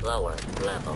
lower level.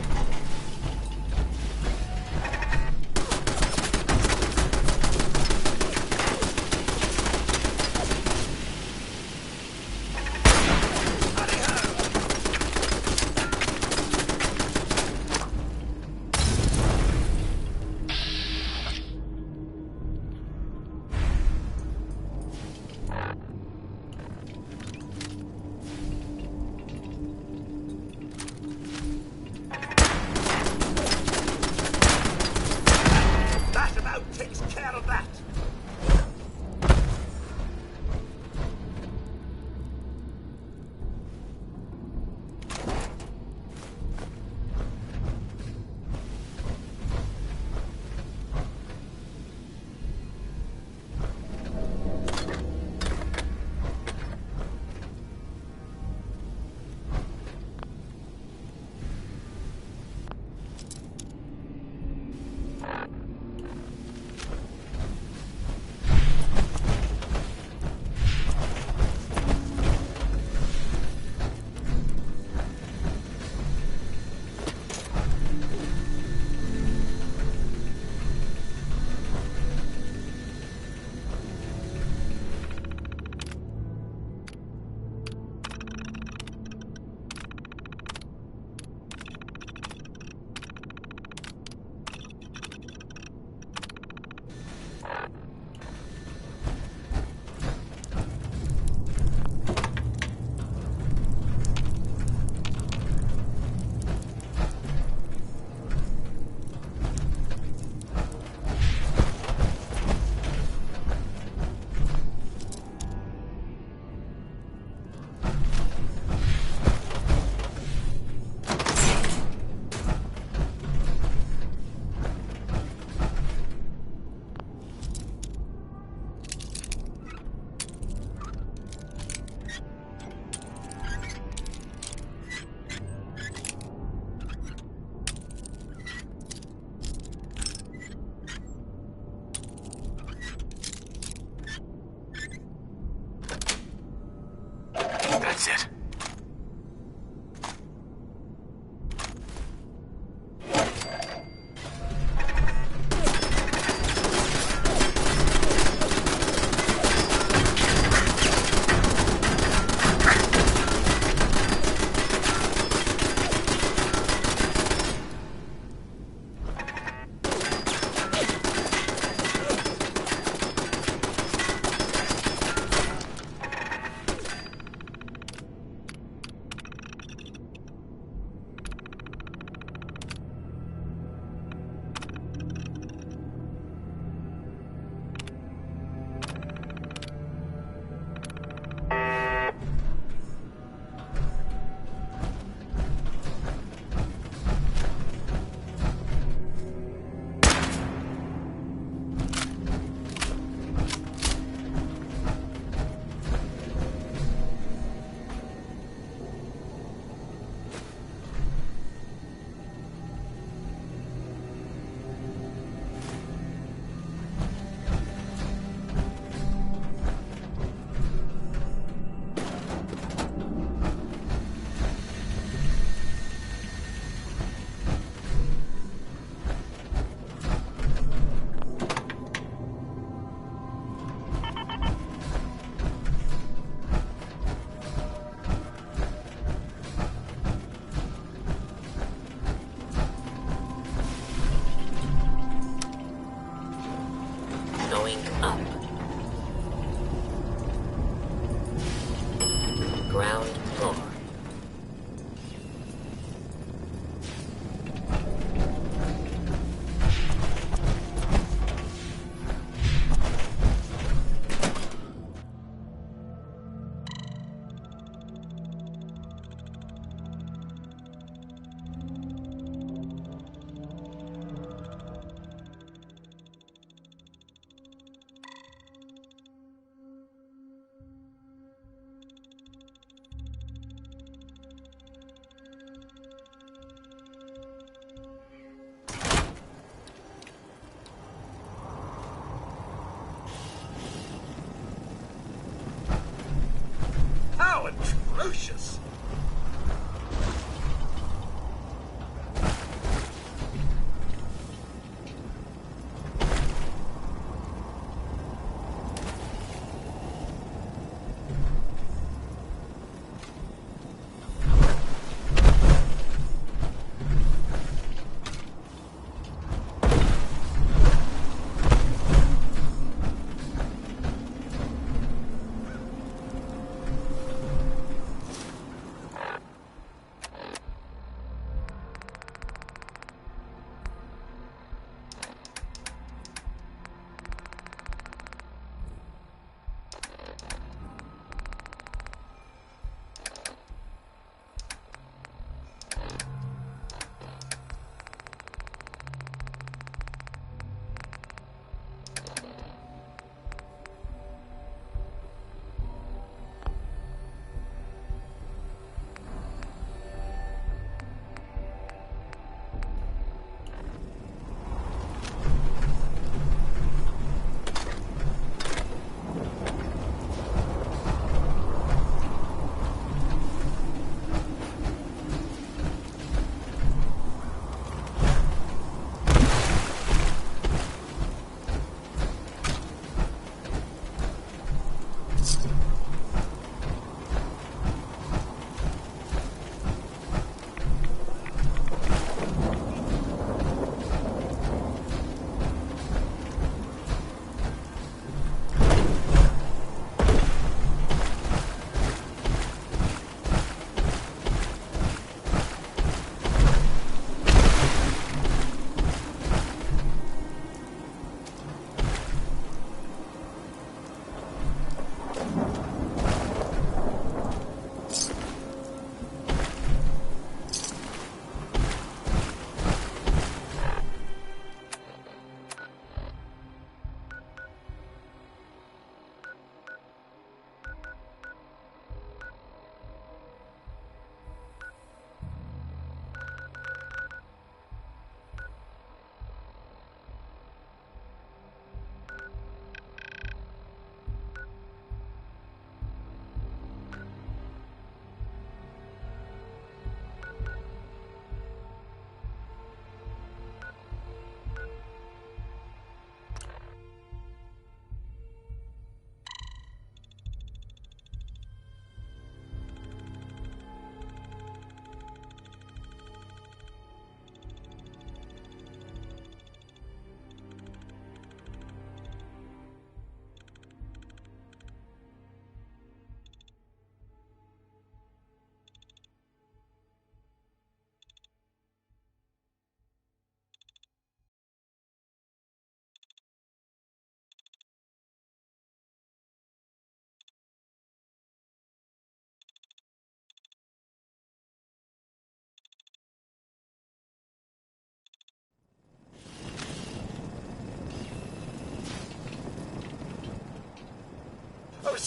That's it. Going up. Ground floor. How atrocious!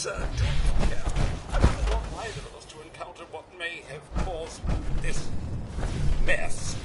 concerned. Yeah. I wouldn't want either of us to encounter what may have caused this mess.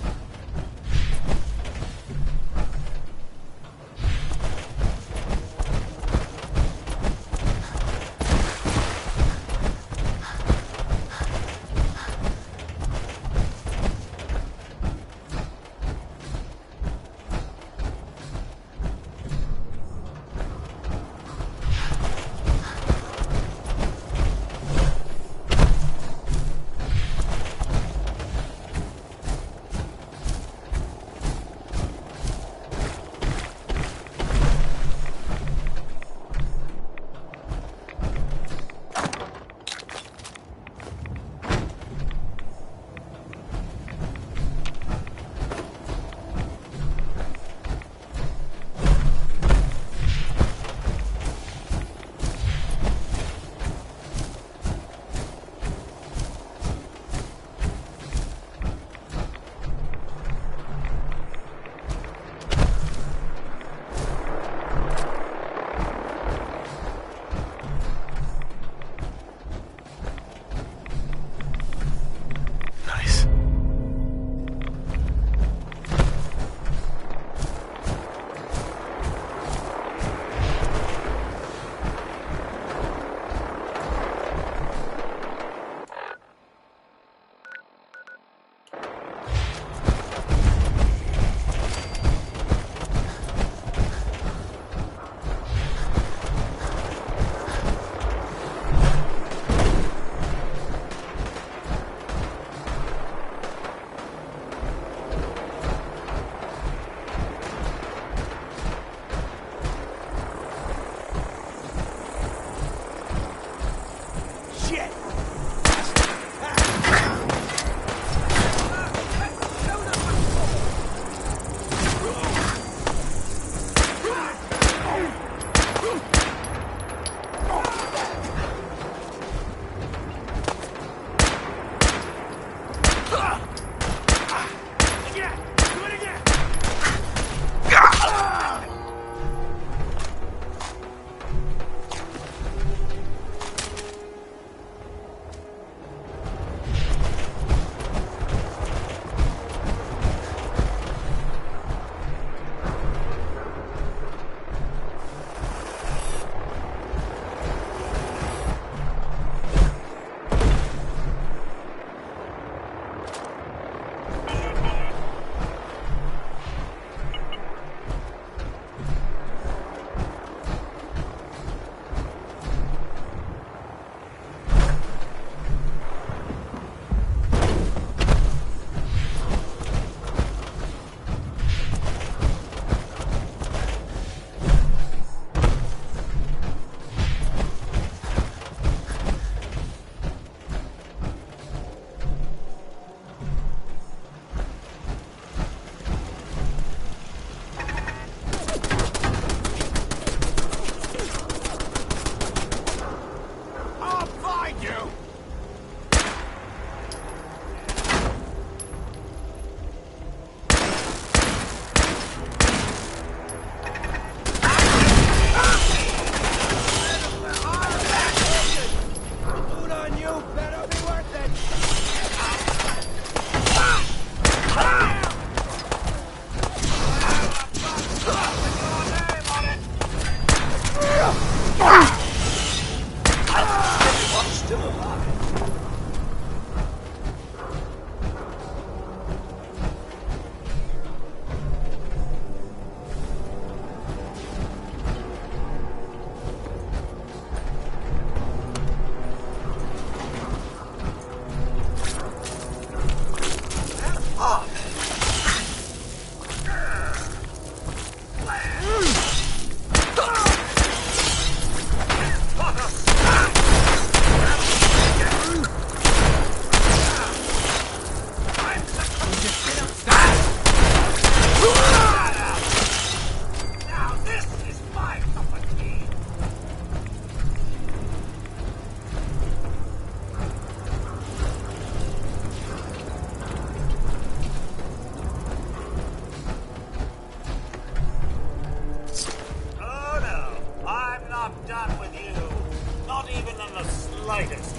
slightest.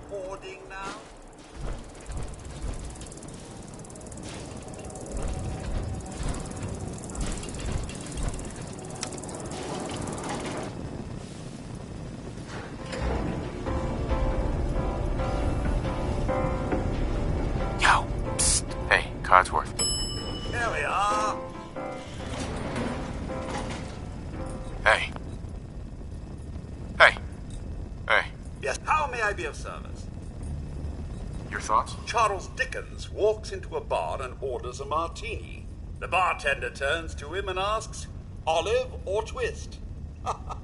Hoarding now? Yo, psst. Hey, Codsworth. Here we are. Hey. Hey. Hey. Yes, how may I be of service? Your thoughts? Charles Dickens walks into a bar and orders a martini. The bartender turns to him and asks, olive or twist? How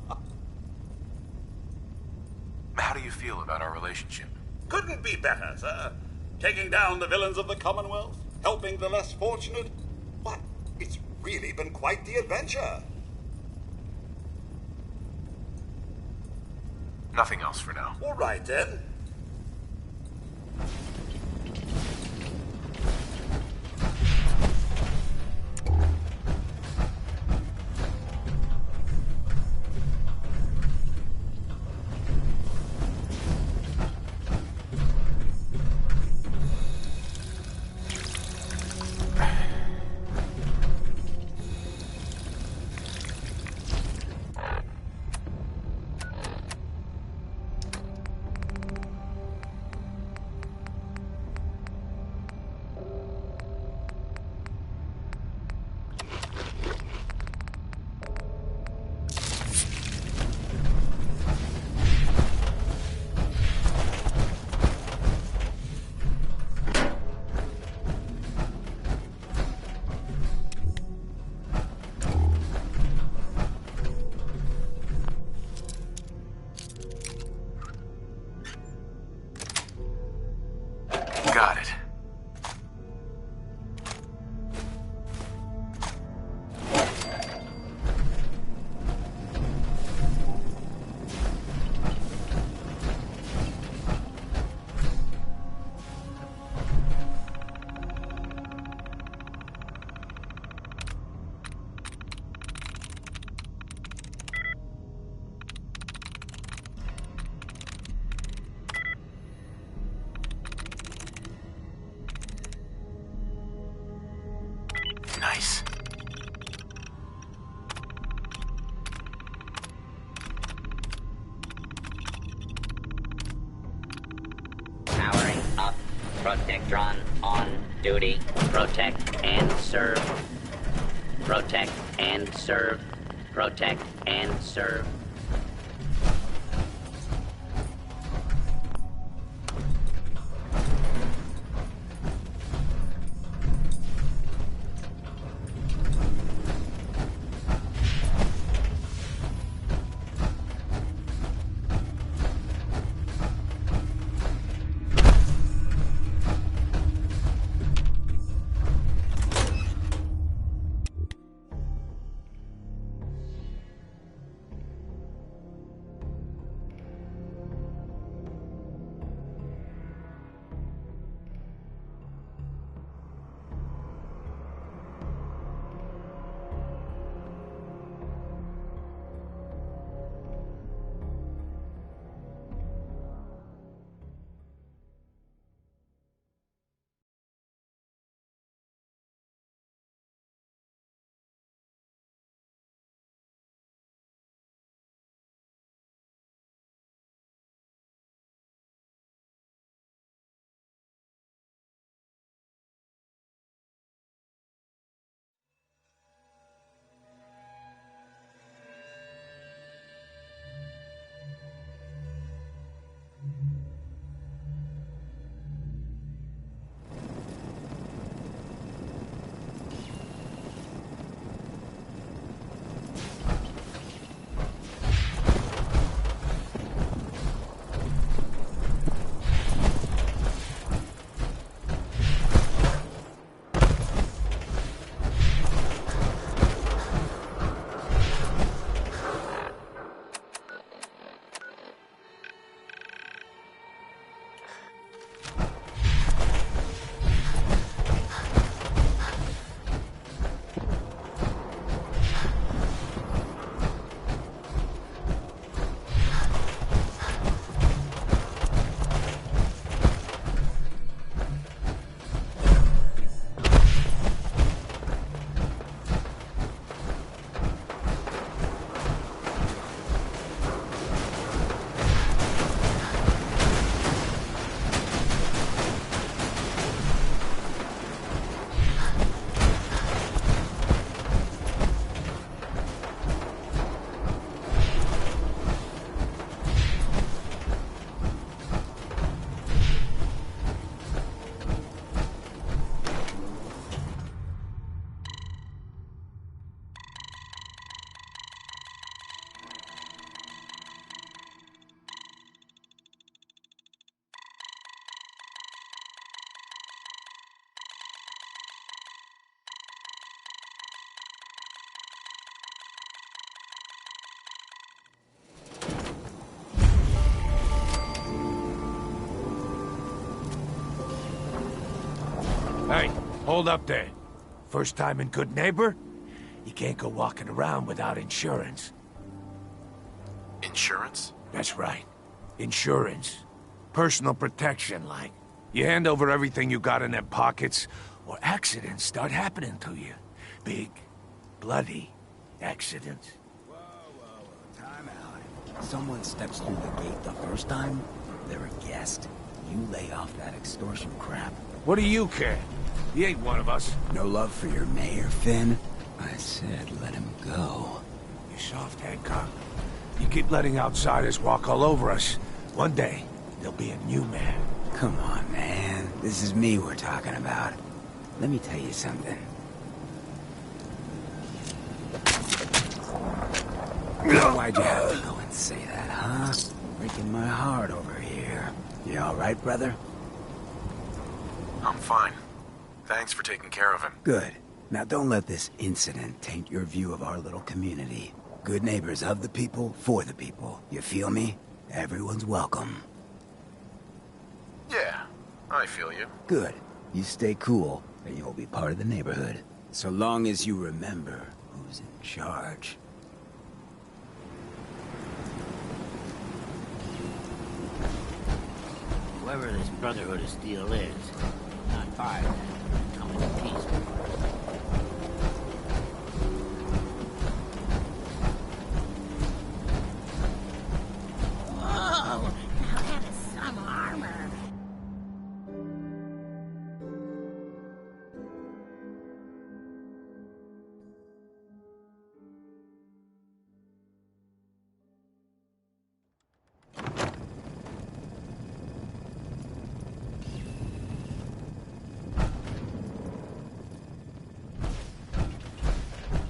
do you feel about our relationship? Couldn't be better, sir. Taking down the villains of the Commonwealth, helping the less fortunate. Why, it's really been quite the adventure. Nothing else for now. All right, then. Got it. Nice. Powering up. Protectron on duty. Protect and serve. Protect and serve. Protect and serve. Hold up there. First time in Good Neighbor? You can't go walking around without insurance. Insurance? That's right. Insurance. Personal protection, like. You hand over everything you got in them pockets, or accidents start happening to you. Big, bloody accidents. Time out. Someone steps through the gate the first time, they're a guest. You lay off that extortion crap. What do you care? He ain't one of us. No love for your mayor, Finn? I said let him go. You soft, Hancock. You keep letting outsiders walk all over us. One day, there'll be a new man. Come on, man. This is me we're talking about. Let me tell you something. Why'd you have to go and say that, huh? Breaking my heart over here. You all right, brother? I'm fine. Thanks for taking care of him. Good. Now don't let this incident taint your view of our little community. Good neighbors of the people, for the people. You feel me? Everyone's welcome. Yeah, I feel you. Good. You stay cool, and you'll be part of the neighborhood. So long as you remember who's in charge. Whoever this Brotherhood of Steel is, not far, coming in peace with us. Whoa! Now that is some armor.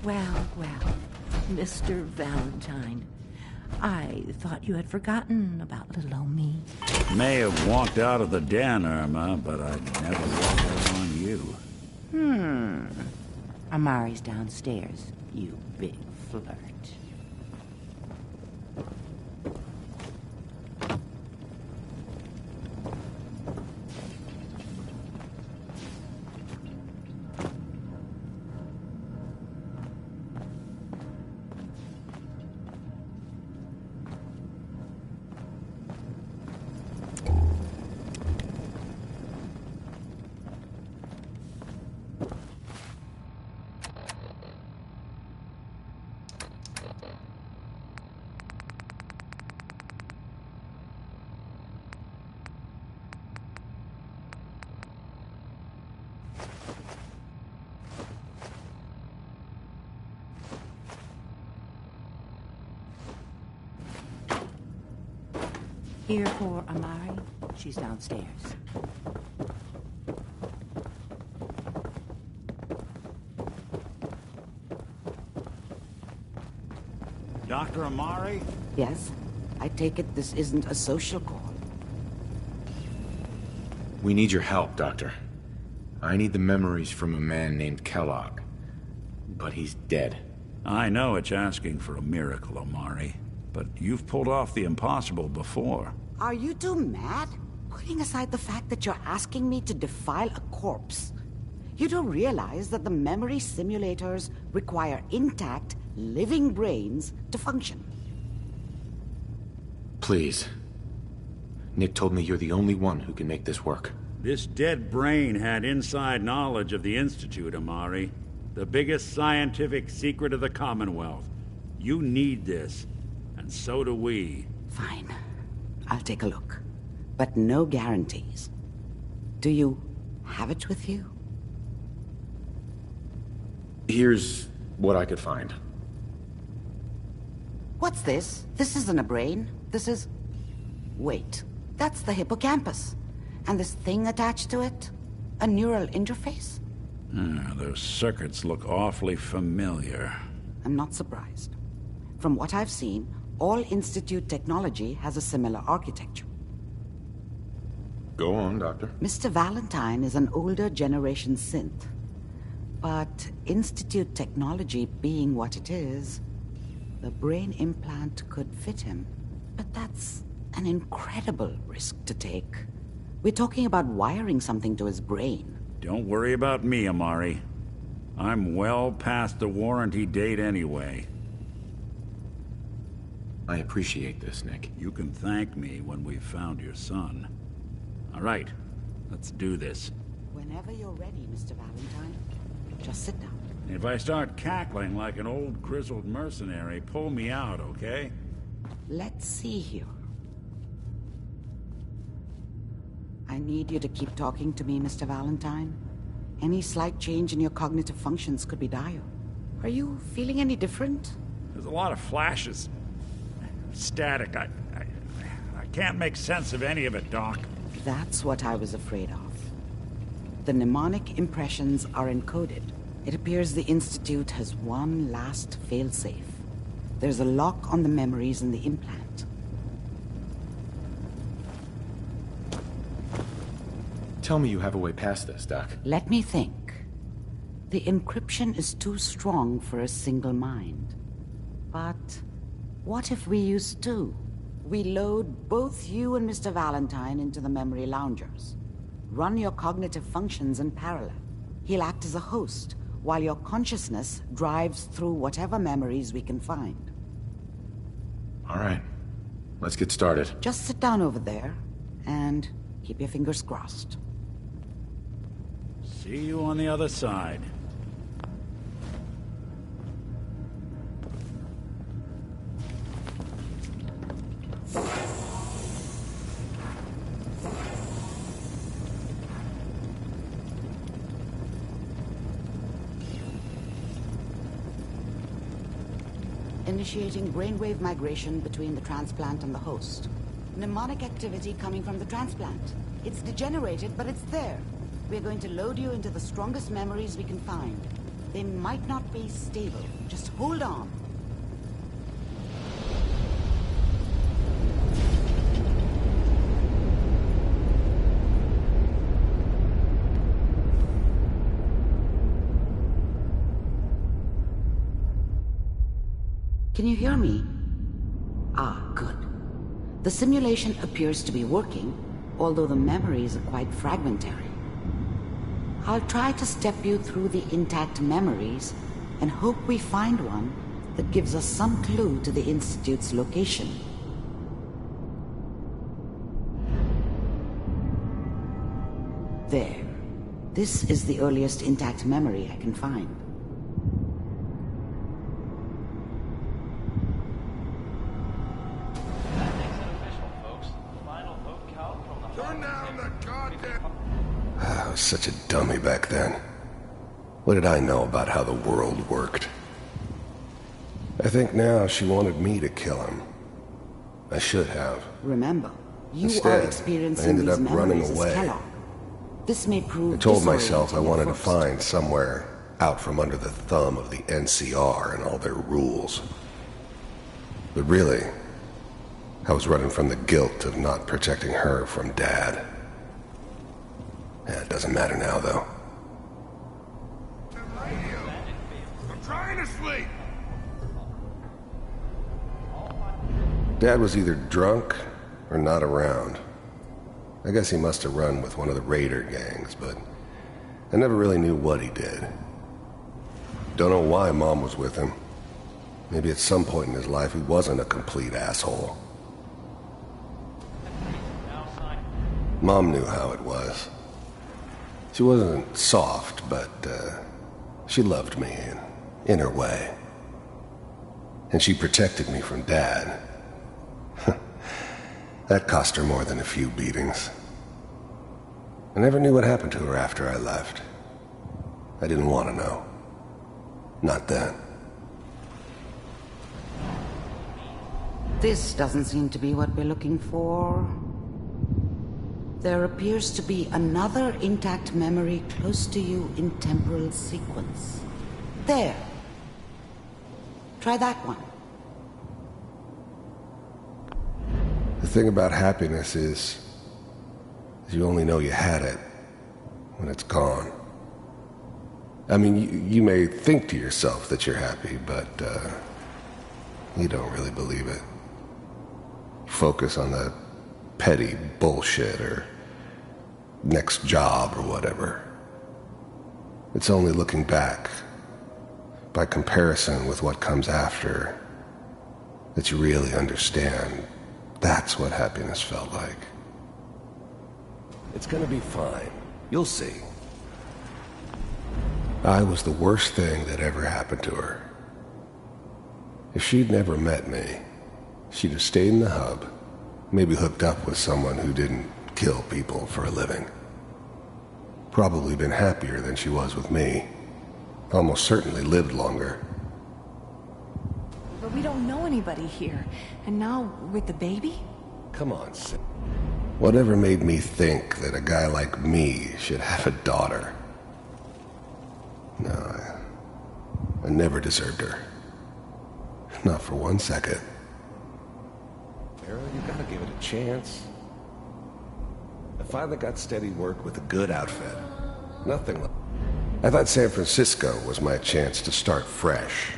Well, well, Mr. Valentine. I thought you had forgotten about little old me. May have walked out of the den, Irma, but I'd never walk out on you. Amari's downstairs, you big flirt. Here for Amari. She's downstairs. Dr. Amari? Yes? I take it this isn't a social call. We need your help, Doctor. I need the memories from a man named Kellogg. But he's dead. I know it's asking for a miracle, Amari, but you've pulled off the impossible before. Are you two mad? Putting aside the fact that you're asking me to defile a corpse, you don't realize that the memory simulators require intact, living brains to function. Please. Nick told me you're the only one who can make this work. This dead brain had inside knowledge of the Institute, Amari. The biggest scientific secret of the Commonwealth. You need this, and so do we. Fine. I'll take a look. But no guarantees. Do you have it with you? Here's what I could find. What's this? This isn't a brain. This is... Wait. That's the hippocampus. And this thing attached to it? A neural interface? Those circuits look awfully familiar. I'm not surprised. From what I've seen, all Institute technology has a similar architecture. Go on, Doctor. Mr. Valentine is an older generation synth. But Institute technology being what it is, the brain implant could fit him. But that's an incredible risk to take. We're talking about wiring something to his brain. Don't worry about me, Amari. I'm well past the warranty date anyway. I appreciate this, Nick. You can thank me when we've found your son. All right, let's do this. Whenever you're ready, Mr. Valentine. Just sit down. If I start cackling like an old grizzled mercenary, pull me out, okay? Let's see here. I need you to keep talking to me, Mr. Valentine. Any slight change in your cognitive functions could be dire. Are you feeling any different? There's a lot of flashes. Static. I can't make sense of any of it, Doc. That's what I was afraid of. The mnemonic impressions are encoded. It appears the Institute has one last failsafe. There's a lock on the memories in the implant. Tell me you have a way past this, Doc. Let me think. The encryption is too strong for a single mind. But what if we use two? We load both you and Mr. Valentine into the memory loungers. Run your cognitive functions in parallel. He'll act as a host, while your consciousness drives through whatever memories we can find. All right. Let's get started. Just sit down over there, and keep your fingers crossed. See you on the other side. Initiating brainwave migration between the transplant and the host. Mnemonic activity coming from the transplant. It's degenerated, but it's there. We're going to load you into the strongest memories we can find. They might not be stable. Just hold on. Can you hear me? Ah, good. The simulation appears to be working, although the memories are quite fragmentary. I'll try to step you through the intact memories and hope we find one that gives us some clue to the Institute's location. There. This is the earliest intact memory I can find. I was such a dummy back then. What did I know about how the world worked? I think now she wanted me to kill him. I should have. Remember, you are Instead, experiencing I ended these up running memories as away. Kellogg. This may prove I told myself I disorienting wanted at to first. find somewhere out from under the thumb of the NCR and all their rules. But really, I was running from the guilt of not protecting her from Dad. Yeah, it doesn't matter now, though. I'm trying to sleep! Dad was either drunk or not around. I guess he must have run with one of the raider gangs, but I never really knew what he did. Don't know why Mom was with him. Maybe at some point in his life he wasn't a complete asshole. Mom knew how it was. She wasn't soft, but she loved me in her way. And she protected me from Dad. That cost her more than a few beatings. I never knew what happened to her after I left. I didn't want to know. Not then. This doesn't seem to be what we're looking for. There appears to be another intact memory close to you in temporal sequence. There. Try that one. The thing about happiness is you only know you had it when it's gone. I mean, you may think to yourself that you're happy, but you don't really believe it. Focus on the petty bullshit or next job or whatever. It's only looking back, by comparison with what comes after, that you really understand that's what happiness felt like. It's gonna be fine. You'll see. I was the worst thing that ever happened to her. If she'd never met me, she'd have stayed in the hub, maybe hooked up with someone who didn't kill people for a living. Probably been happier than she was with me. Almost certainly lived longer. But we don't know anybody here. And now, with the baby? Come on, Sid. Whatever made me think that a guy like me should have a daughter? No, I never deserved her. Not for 1 second. Farrell, you gotta give it a chance. I finally got steady work with a good outfit. Nothing like... I thought San Francisco was my chance to start fresh.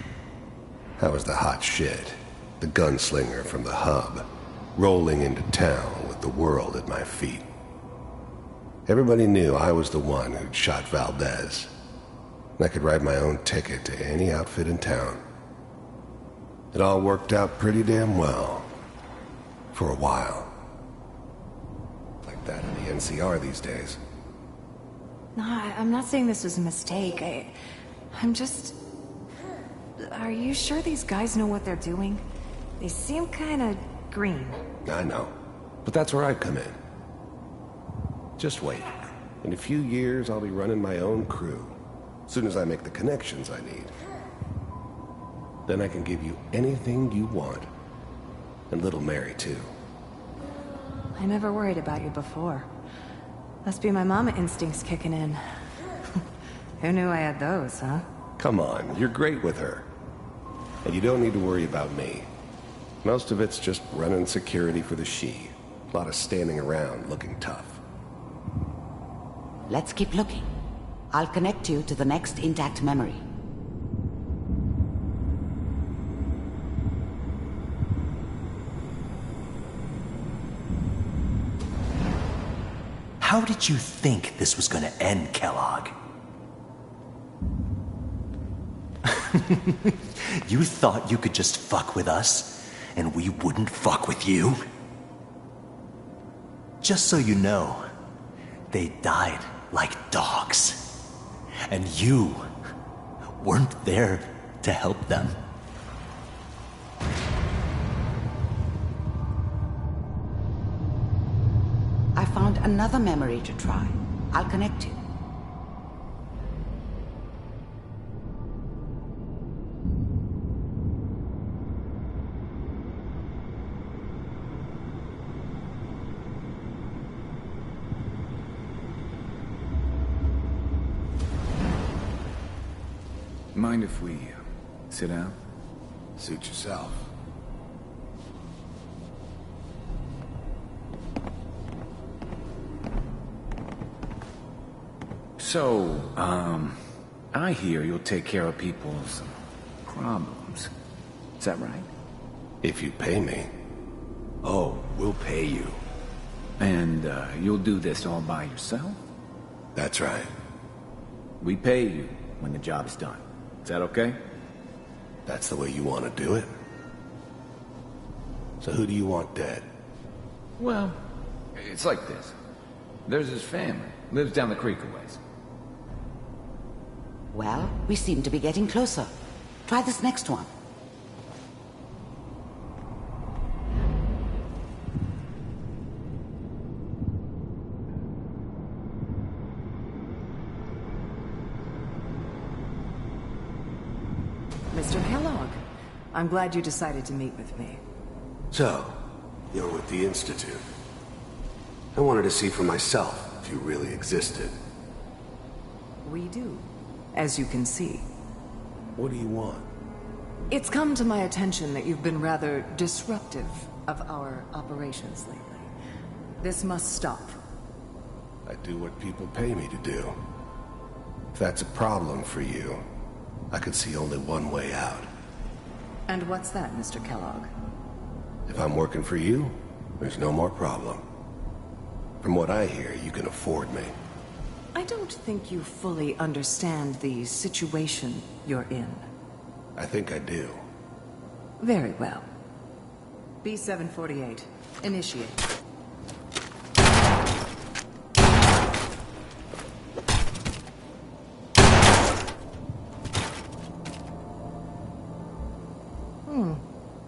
I was the hot shit, the gunslinger from the hub, rolling into town with the world at my feet. Everybody knew I was the one who'd shot Valdez. I could write my own ticket to any outfit in town. It all worked out pretty damn well. For a while. Like that in the NCR these days. No, I'm not saying this was a mistake. I'm just... Are you sure these guys know what they're doing? They seem kinda green. I know. But that's where I come in. Just wait. In a few years, I'll be running my own crew. As soon as I make the connections I need. Then I can give you anything you want. And little Mary, too. I never worried about you before. Must be my mama instincts kicking in. Who knew I had those, huh? Come on, you're great with her. And you don't need to worry about me. Most of it's just running security for the She. A lot of standing around looking tough. Let's keep looking. I'll connect you to the next intact memory. How did you think this was gonna end, Kellogg? You thought you could just fuck with us, and we wouldn't fuck with you? Just so you know, they died like dogs. And you weren't there to help them. I found another memory to try. I'll connect you. Mind if we sit down? Suit yourself. So, I hear you'll take care of people's problems. Is that right? If you pay me. Oh, we'll pay you. And, you'll do this all by yourself? That's right. We pay you when the job's done. Is that okay? That's the way you want to do it? So who do you want dead? Well, it's like this. There's his family. Lives down the creek a ways. Well, we seem to be getting closer. Try this next one. Mr. Kellogg, I'm glad you decided to meet with me. So, you're with the Institute. I wanted to see for myself if you really existed. We do, as you can see. What do you want? It's come to my attention that you've been rather disruptive of our operations lately. This must stop. I do what people pay me to do. If that's a problem for you, I could see only one way out. And what's that, Mr. Kellogg? If I'm working for you, there's no more problem. From what I hear, you can afford me. I don't think you fully understand the situation you're in. I think I do. Very well. B-748, initiate.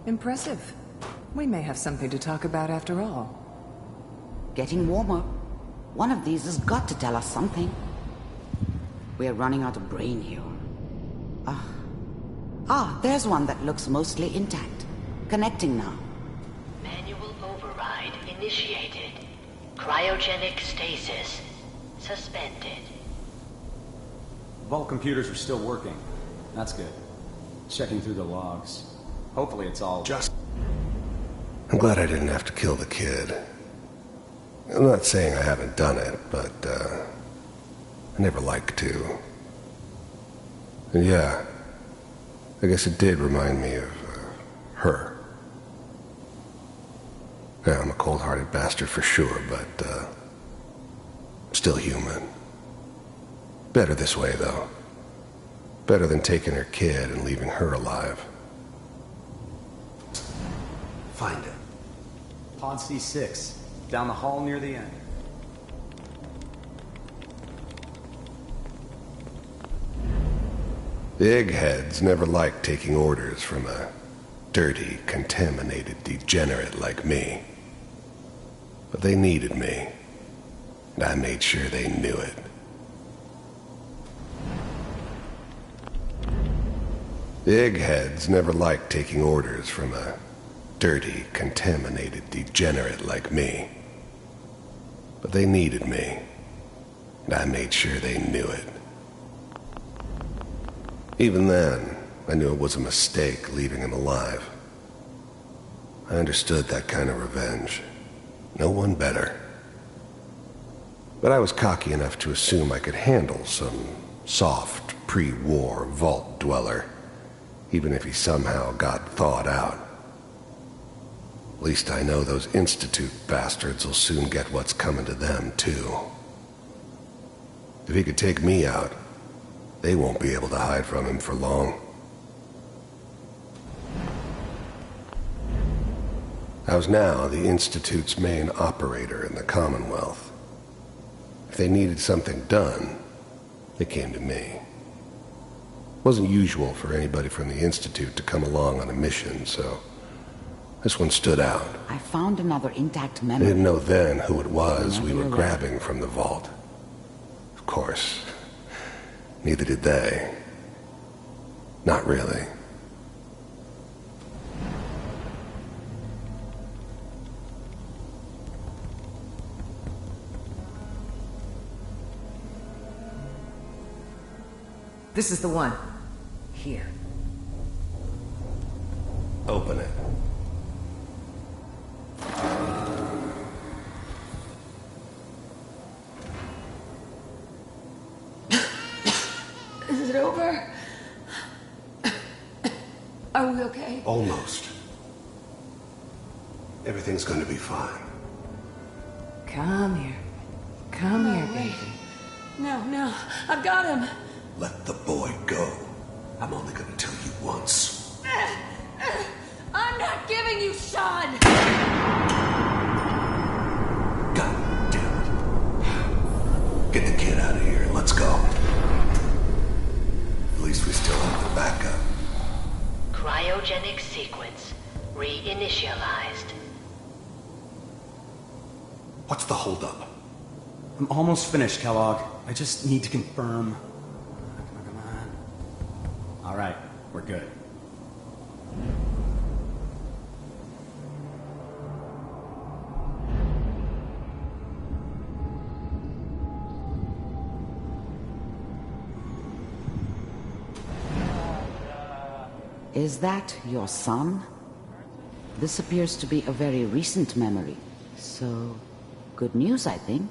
Impressive. We may have something to talk about after all. Getting warmer. One of these has got to tell us something. We're running out of brain here. There's one that looks mostly intact. Connecting now. Manual override initiated. Cryogenic stasis suspended. Vault computers are still working. That's good. Checking through the logs. Hopefully it's all... I'm glad I didn't have to kill the kid. I'm not saying I haven't done it, but, I never like to. And yeah, I guess it did remind me of, her. Yeah, I'm a cold-hearted bastard for sure, but, still human. Better this way, though. Better than taking her kid and leaving her alive. Find it. Pod C6, down the hall near the end. The eggheads never liked taking orders from a dirty, contaminated degenerate like me. But they needed me, and I made sure they knew it. The eggheads never liked taking orders from a dirty, contaminated degenerate like me. But they needed me, and I made sure they knew it. Even then, I knew it was a mistake leaving him alive. I understood that kind of revenge. No one better. But I was cocky enough to assume I could handle some soft, pre-war vault dweller, even if he somehow got thawed out. At least I know those Institute bastards will soon get what's coming to them, too. If he could take me out, they won't be able to hide from him for long. I was now the Institute's main operator in the Commonwealth. If they needed something done, they came to me. It wasn't usual for anybody from the Institute to come along on a mission, so this one stood out. I found another intact I memory. didn't know then who it was we were grabbing from the vault. Of course, neither did they. Not really. This is the one. Here. Open it. Is it over? Are we okay? Almost. Everything's going to be fine. Come here. Come here, baby. No, I've got him. Let the boy go. I'm only going to tell you once. I'm not giving you Sean! God damn it. Get the kid out of here and let's go. At least we still have the backup. Cryogenic sequence reinitialized. What's the holdup? I'm almost finished, Kellogg. I just need to confirm. Come on. All right, we're good. Is that your son? This appears to be a very recent memory. So, good news, I think.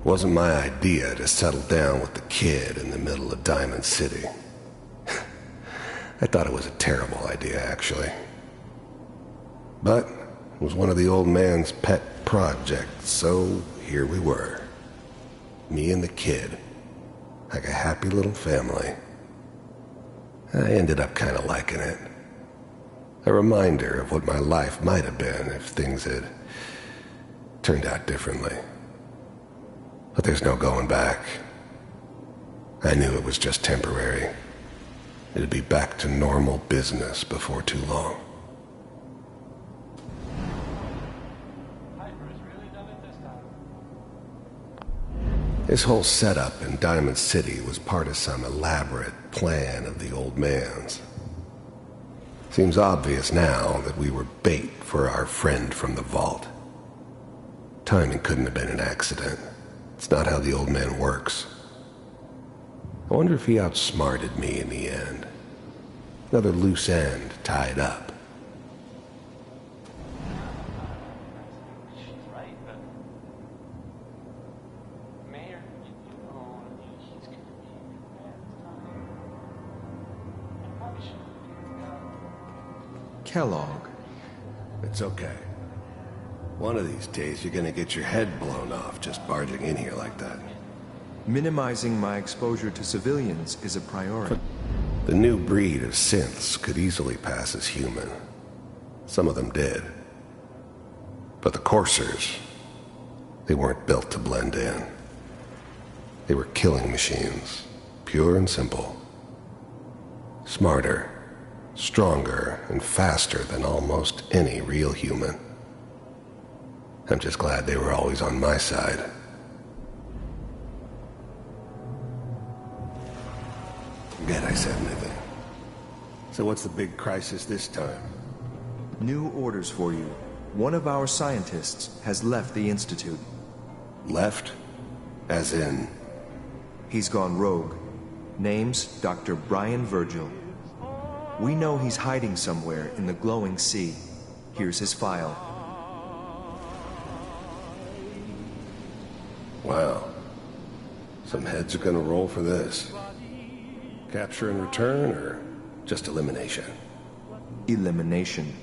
Wasn't my idea to settle down with the kid in the middle of Diamond City. I thought it was a terrible idea, actually. But it was one of the old man's pet projects, so here we were. me and the kid, like a happy little family. I ended up kind of liking it. A reminder of what my life might have been if things had turned out differently. But there's no going back. I knew it was just temporary. It'd be back to normal business before too long. This whole setup in Diamond City was part of some elaborate plan of the old man's. Seems obvious now that we were bait for our friend from the vault. Timing couldn't have been an accident. It's not how the old man works. I wonder if he outsmarted me in the end. Another loose end tied up. Kellogg. It's okay. One of these days you're gonna get your head blown off just barging in here like that. Minimizing my exposure to civilians is a priority. The new breed of synths could easily pass as human. Some of them did. But the coursers, they weren't built to blend in. They were killing machines, pure and simple. Smarter, stronger, and faster than almost any real human. I'm just glad they were always on my side. Forget I said anything. So what's the big crisis this time? New orders for you. One of our scientists has left the Institute. Left? As in? He's gone rogue. Name's Dr. Brian Virgil. We know he's hiding somewhere in the glowing sea. Here's his file. Wow. Some heads are gonna roll for this. Capture and return, or just elimination? Elimination.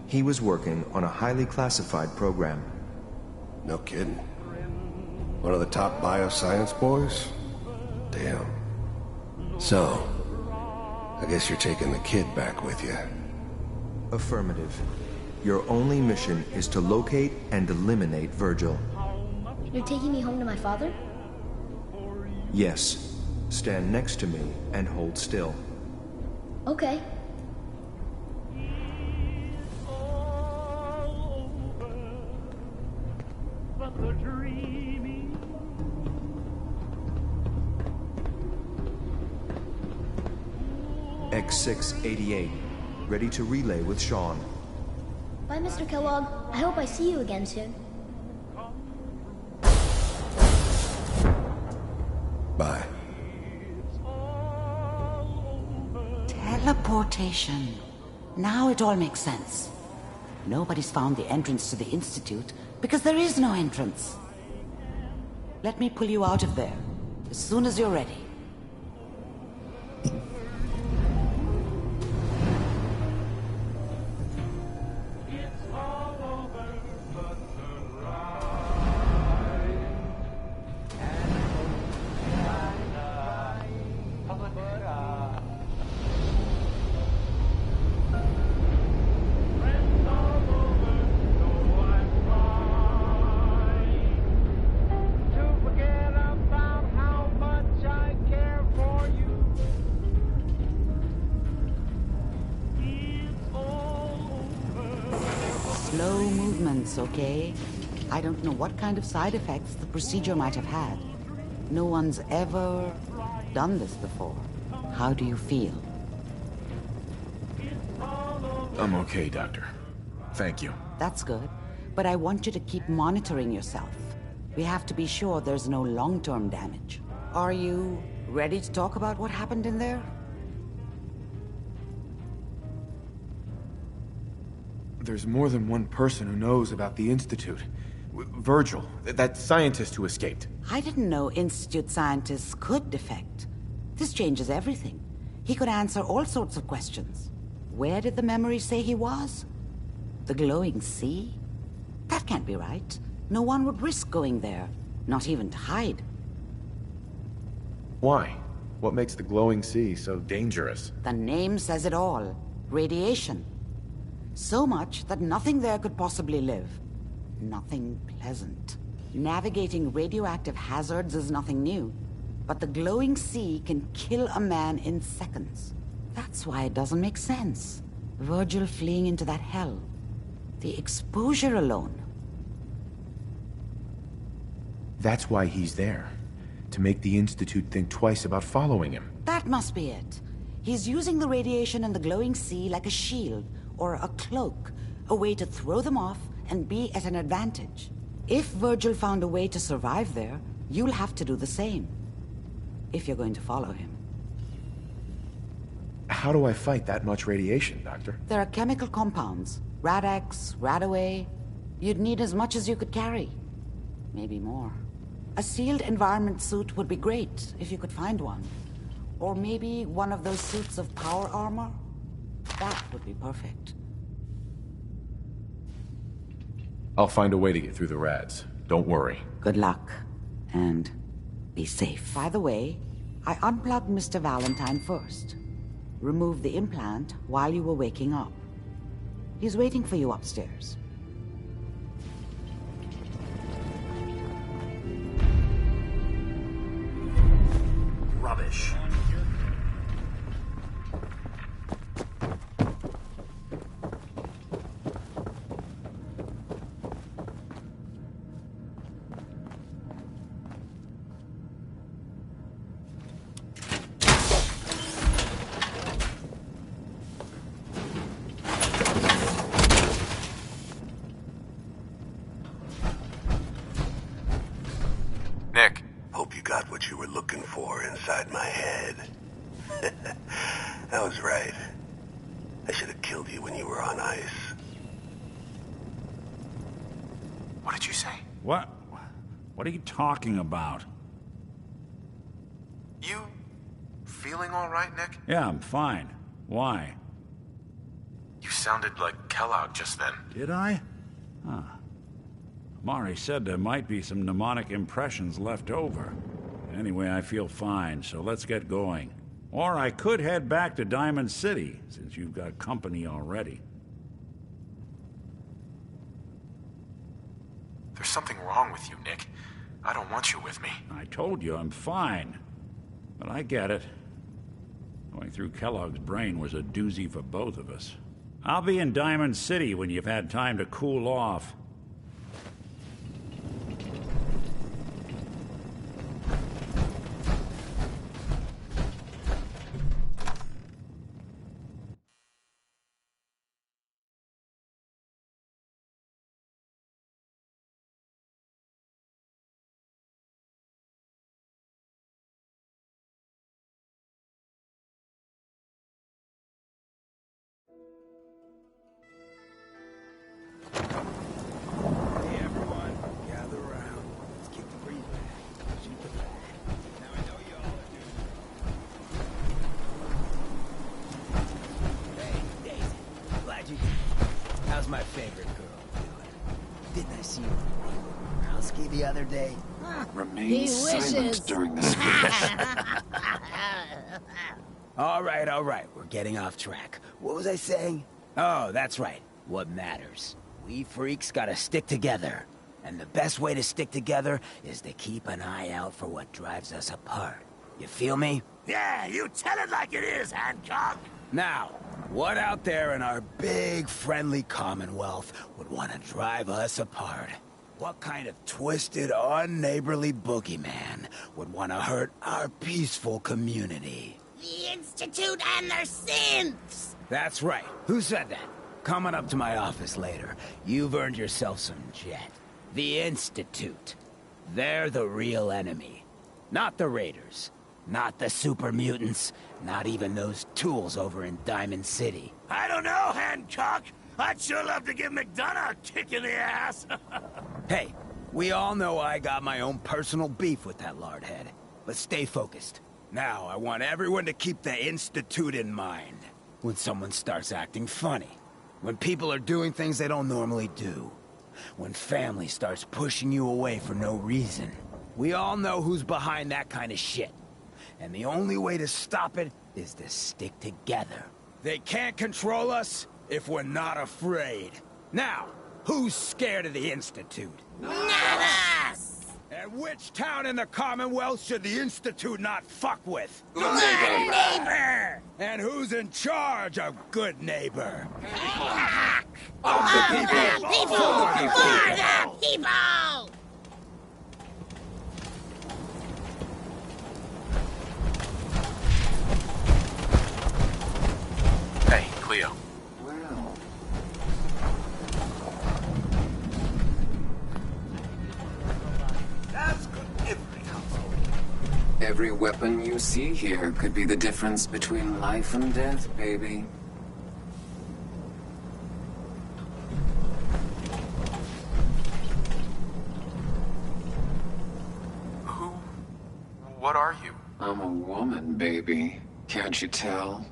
He was working on a highly classified program. No kidding. One of the top bioscience boys? Damn. So, I guess you're taking the kid back with you. Affirmative. Your only mission is to locate and eliminate Virgil. You're taking me home to my father? Yes. Stand next to me and hold still. Okay. X688, ready to relay with Sean. Bye, Mr. Kellogg. I hope I see you again soon. Bye. Teleportation. Now it all makes sense. Nobody's found the entrance to the Institute because there is no entrance. Let me pull you out of there as soon as you're ready. Slow movements, okay? I don't know what kind of side effects the procedure might have had. No one's ever done this before. How do you feel? I'm okay, Doctor. Thank you. That's good. But I want you to keep monitoring yourself. We have to be sure there's no long-term damage. Are you ready to talk about what happened in there? There's more than one person who knows about the Institute. Virgil, that scientist who escaped. I didn't know Institute scientists could defect. This changes everything. He could answer all sorts of questions. Where did the memory say he was? The glowing sea? That can't be right. No one would risk going there, not even to hide. Why? What makes the glowing sea so dangerous? The name says it all. Radiation. So much that nothing there could possibly live. Nothing pleasant. Navigating radioactive hazards is nothing new, but the glowing sea can kill a man in seconds. That's why it doesn't make sense. Virgil fleeing into that hell. The exposure alone. That's why he's there. To make the Institute think twice about following him. That must be it. He's using the radiation in the glowing sea like a shield, or a cloak, a way to throw them off and be at an advantage. If Virgil found a way to survive there, you'll have to do the same. If you're going to follow him. How do I fight that much radiation, Doctor? There are chemical compounds. Rad-X, Radaway. You'd need as much as you could carry. Maybe more. A sealed environment suit would be great, if you could find one. Or maybe one of those suits of power armor? That would be perfect. I'll find a way to get through the rads. Don't worry. Good luck. And be safe. By the way, I unplugged Mr. Valentine first. Removed the implant while you were waking up. He's waiting for you upstairs. Rubbish. Nick. Hope you got what you were looking for inside my head. I was right. I should have killed you when you were on ice. What did you say? What? What are you talking about? You feeling all right, Nick? Yeah, I'm fine. Why? You sounded like Kellogg just then. Did I? Huh. Mari said there might be some mnemonic impressions left over. Anyway, I feel fine, so let's get going. Or I could head back to Diamond City, since you've got company already. There's something wrong with you, Nick. I don't want you with me. I told you I'm fine. But I get it. Going through Kellogg's brain was a doozy for both of us. I'll be in Diamond City when you've had time to cool off. How's my favorite girl doing? Didn't I see you on Rowski the other day? Remain silent during this All right, we're getting off track. What was I saying? Oh, that's right. What matters. We freaks gotta stick together. And the best way to stick together is to keep an eye out for what drives us apart. You feel me? Yeah, you tell it like it is, Hancock! Now, what out there in our big, friendly Commonwealth would want to drive us apart? What kind of twisted, unneighborly boogeyman would want to hurt our peaceful community? The Institute and their synths! That's right. Who said that? Coming up to my office later, you've earned yourself some jet. The Institute. They're the real enemy. Not the Raiders. Not the super mutants. Not even those tools over in Diamond City. I don't know, Hancock. I'd sure love to give McDonough a kick in the ass. Hey, we all know I got my own personal beef with that lardhead. But stay focused. Now, I want everyone to keep the Institute in mind. When someone starts acting funny. When people are doing things they don't normally do. When family starts pushing you away for no reason. We all know who's behind that kind of shit. And the only way to stop it is to stick together. They can't control us if we're not afraid. Now, who's scared of the Institute? Not us! And which town in the Commonwealth should the Institute not fuck with? Good neighbor! And who's in charge of good neighbor? Of the people! For the people! Hey, Cleo. As could every household. Every weapon you see here could be the difference between life and death, baby. What are you? I'm a woman, baby. Can't you tell?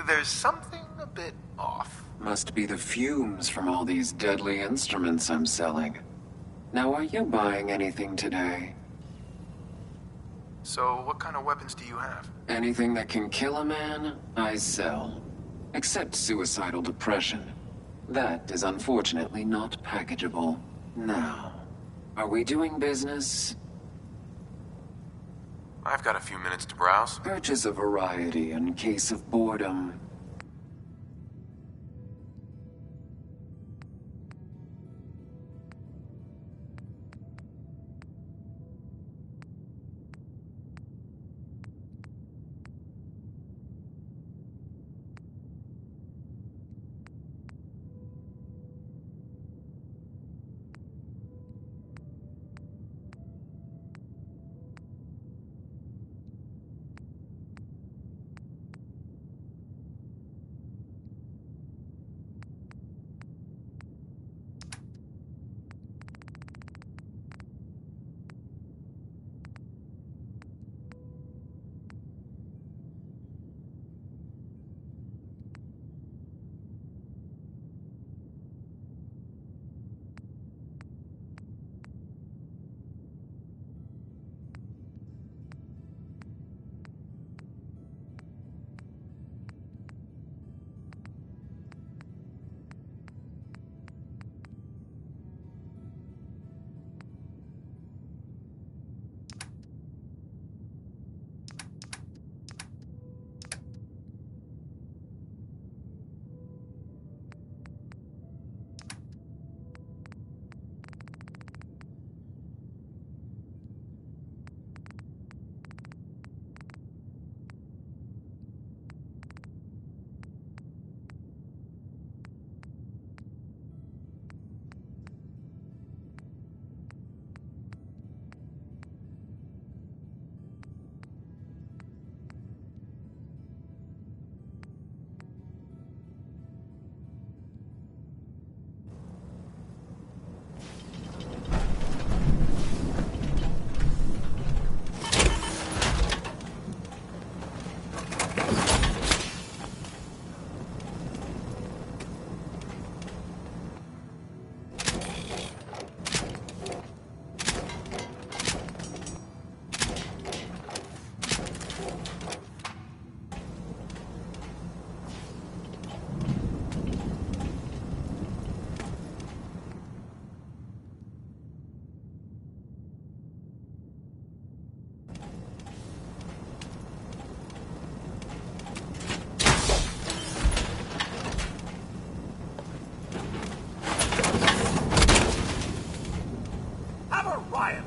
There's something a bit off. Must be the fumes from all these deadly instruments I'm selling. Now, are you buying anything today? So, what kind of weapons do you have? Anything that can kill a man, I sell. Except suicidal depression. That is unfortunately not packageable. Now, are we doing business? I've got a few minutes to browse. Purchase a variety in case of boredom.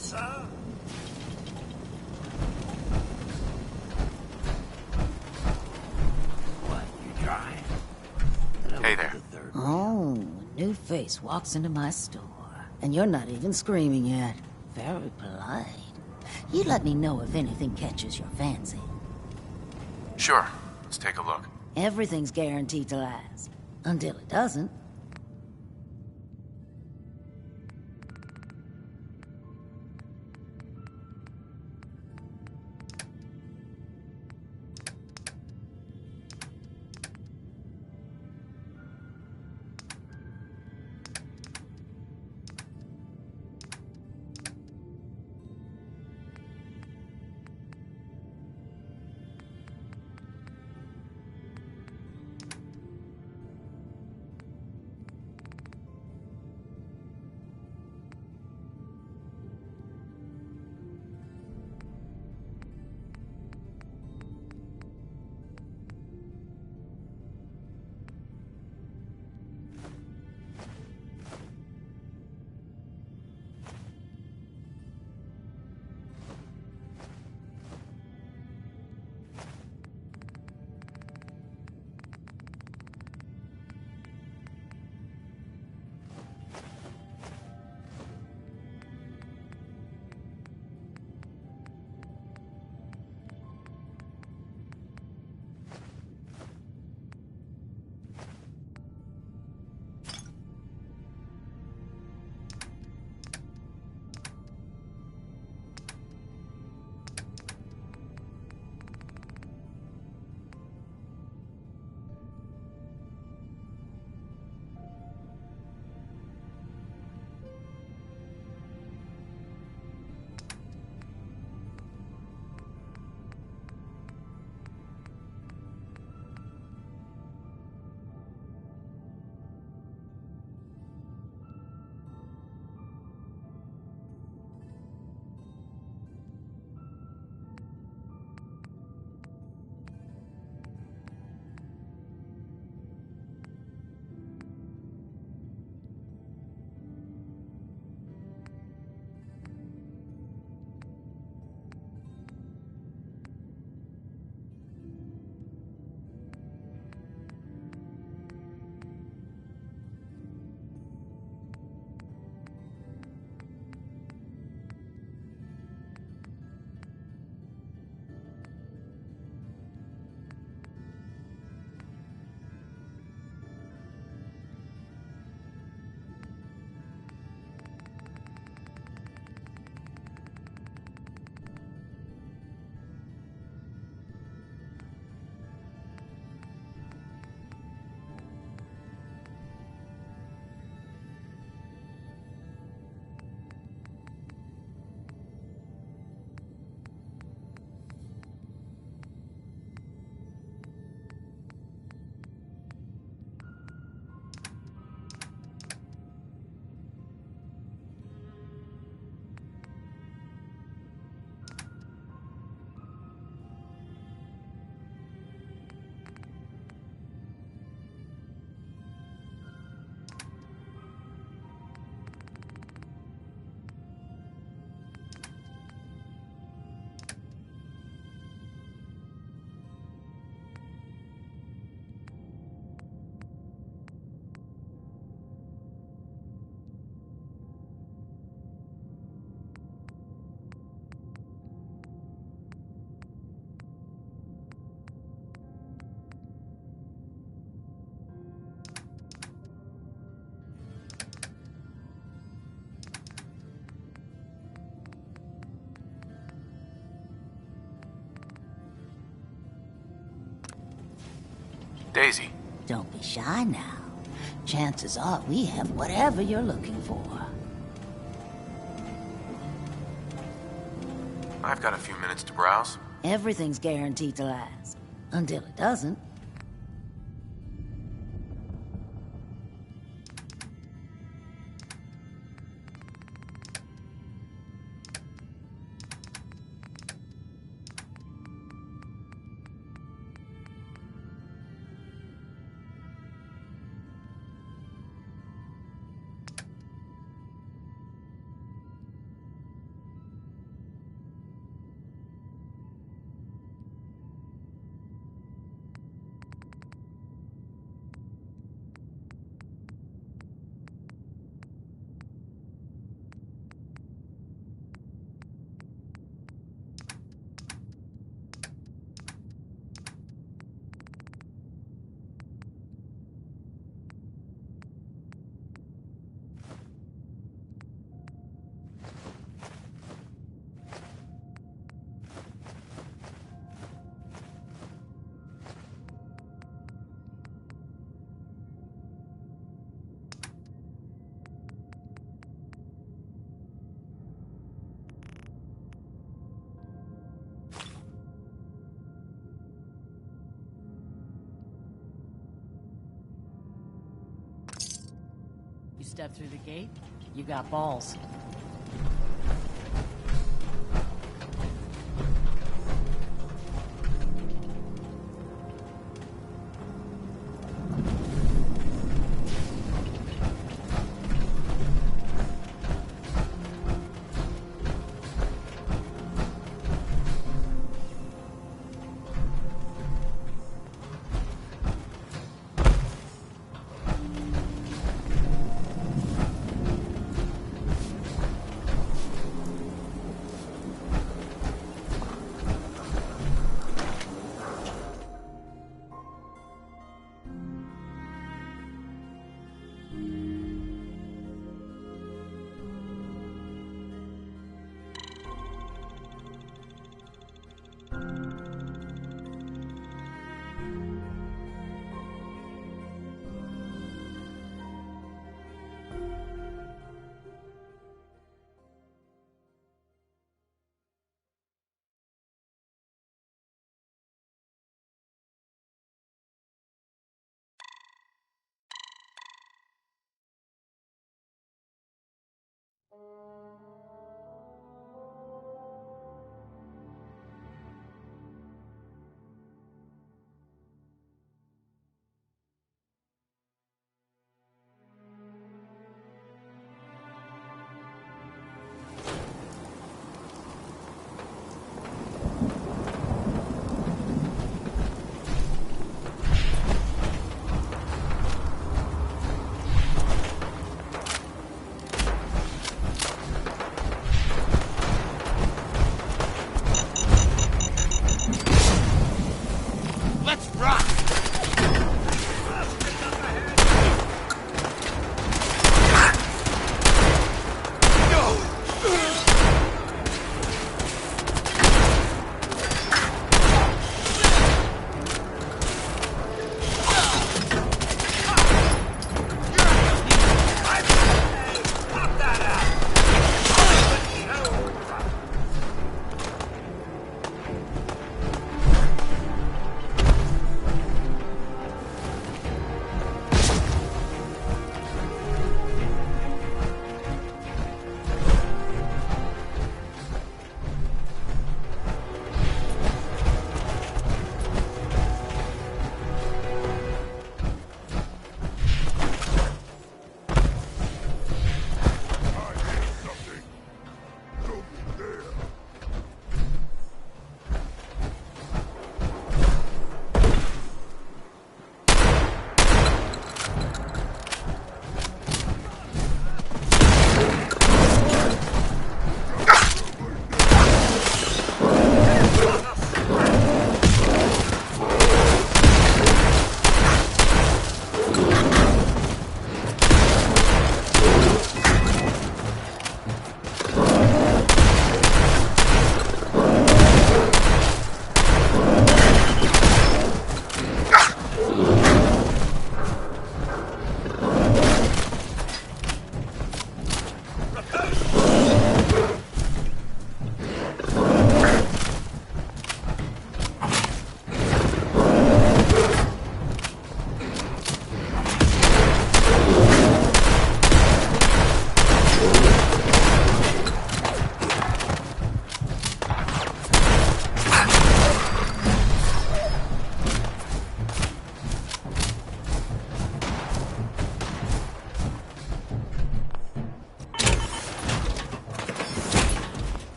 sir. What, you trying? Hey there. Oh, a new face walks into my store. And you're not even screaming yet. Very polite. You let me know if anything catches your fancy. Sure. Let's take a look. Everything's guaranteed to last. Until it doesn't. Daisy. Don't be shy now. Chances are we have whatever you're looking for. I've got a few minutes to browse. Everything's guaranteed to last. Until it doesn't. You step through the gate, you got balls.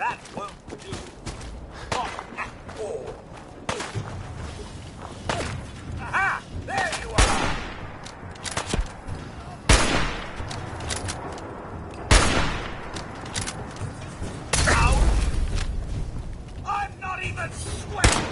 That won't do. Not at all. Aha! There you are! Ouch! I'm not even sweating!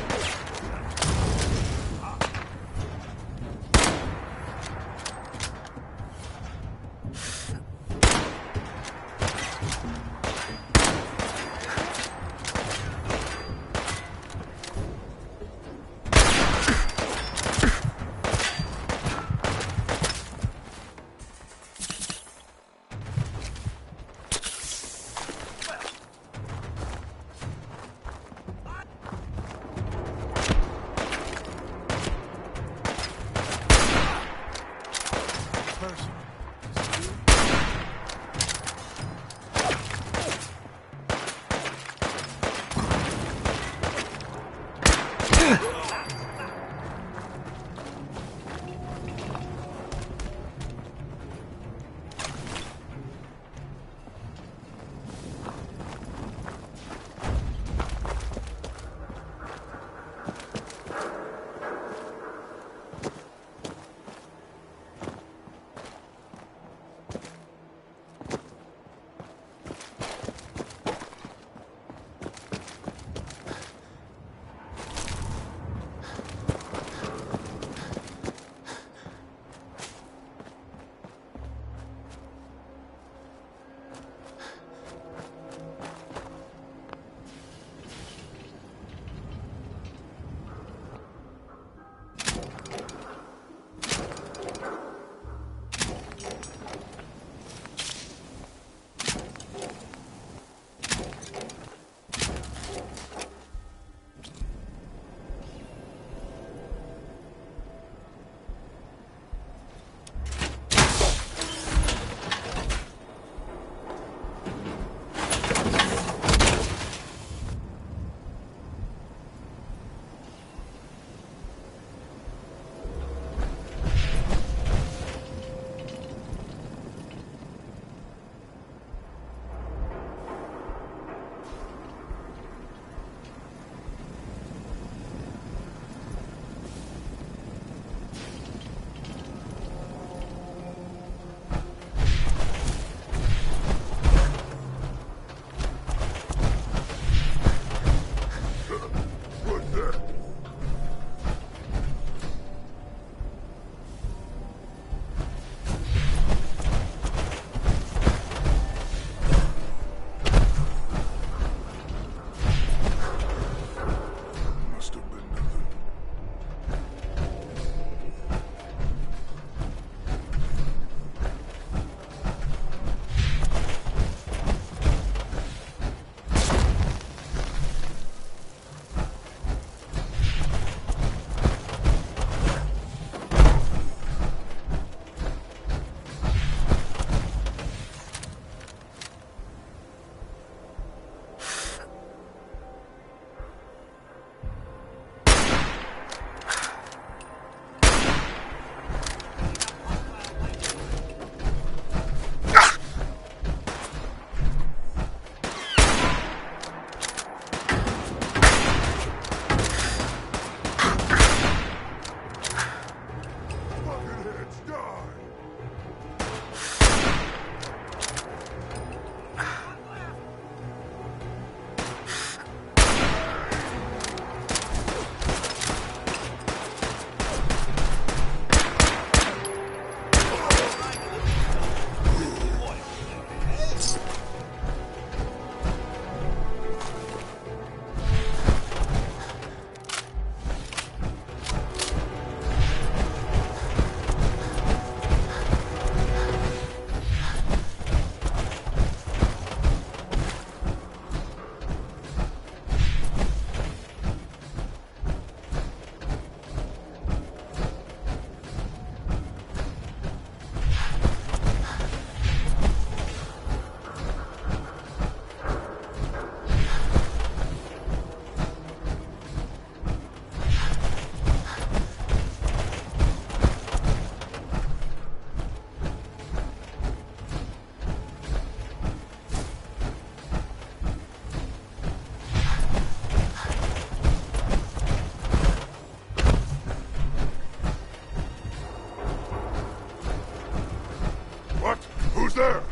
there!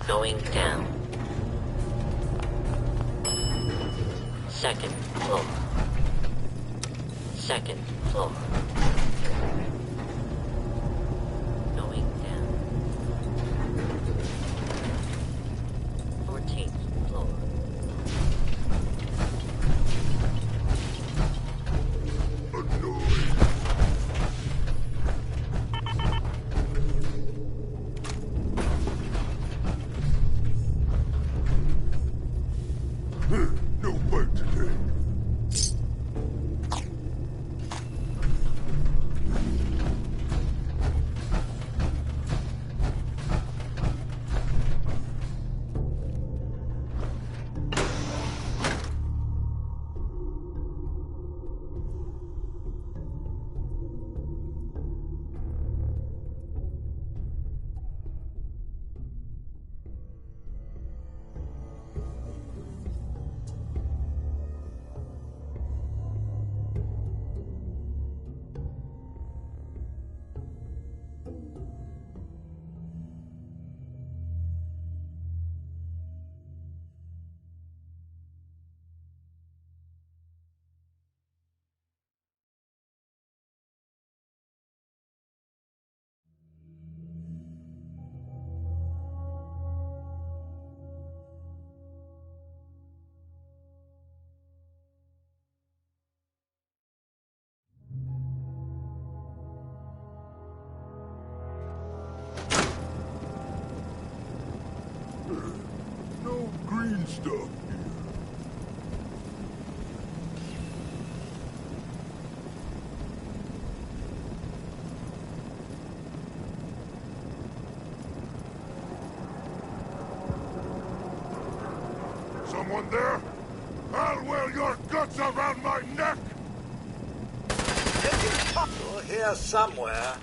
Going down. Second floor. Second floor. Going down. 14th floor. No work today. No green stuff here. Someone there? I'll wear your guts around my neck! You're here somewhere.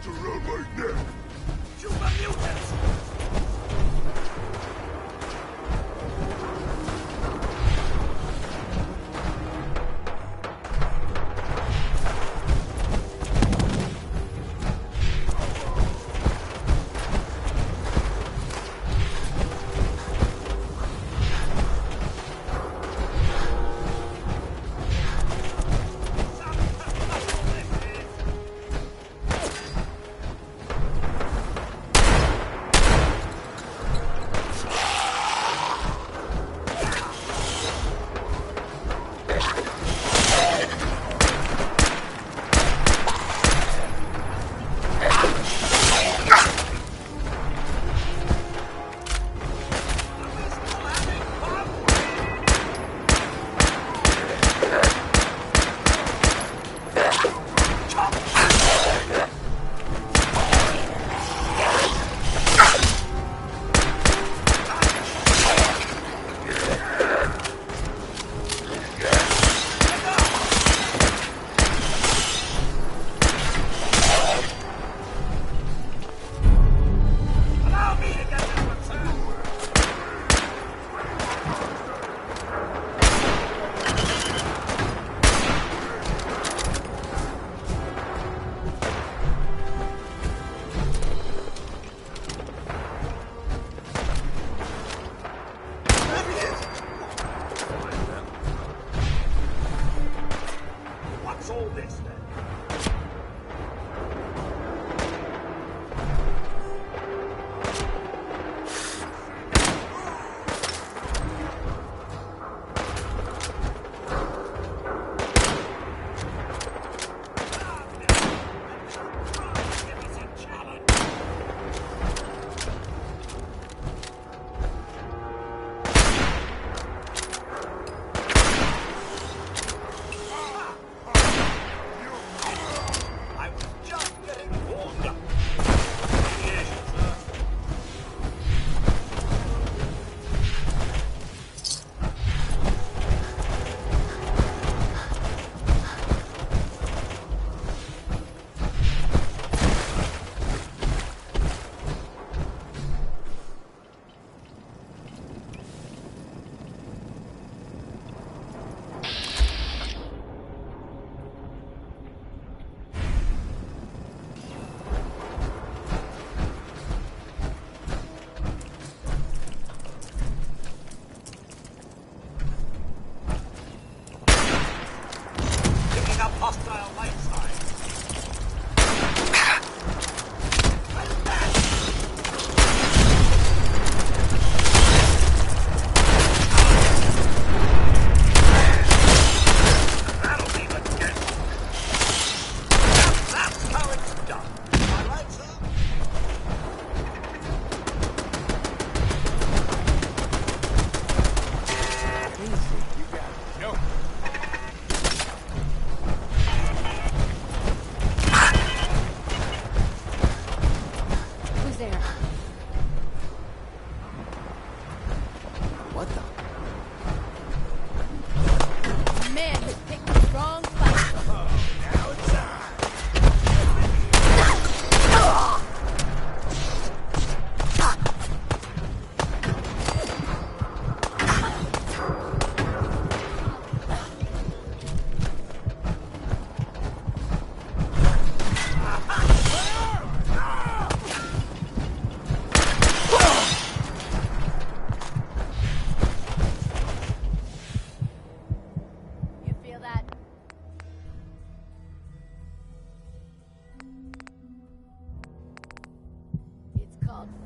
wrapped around my neck. Shoot the mutants!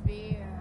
Fear.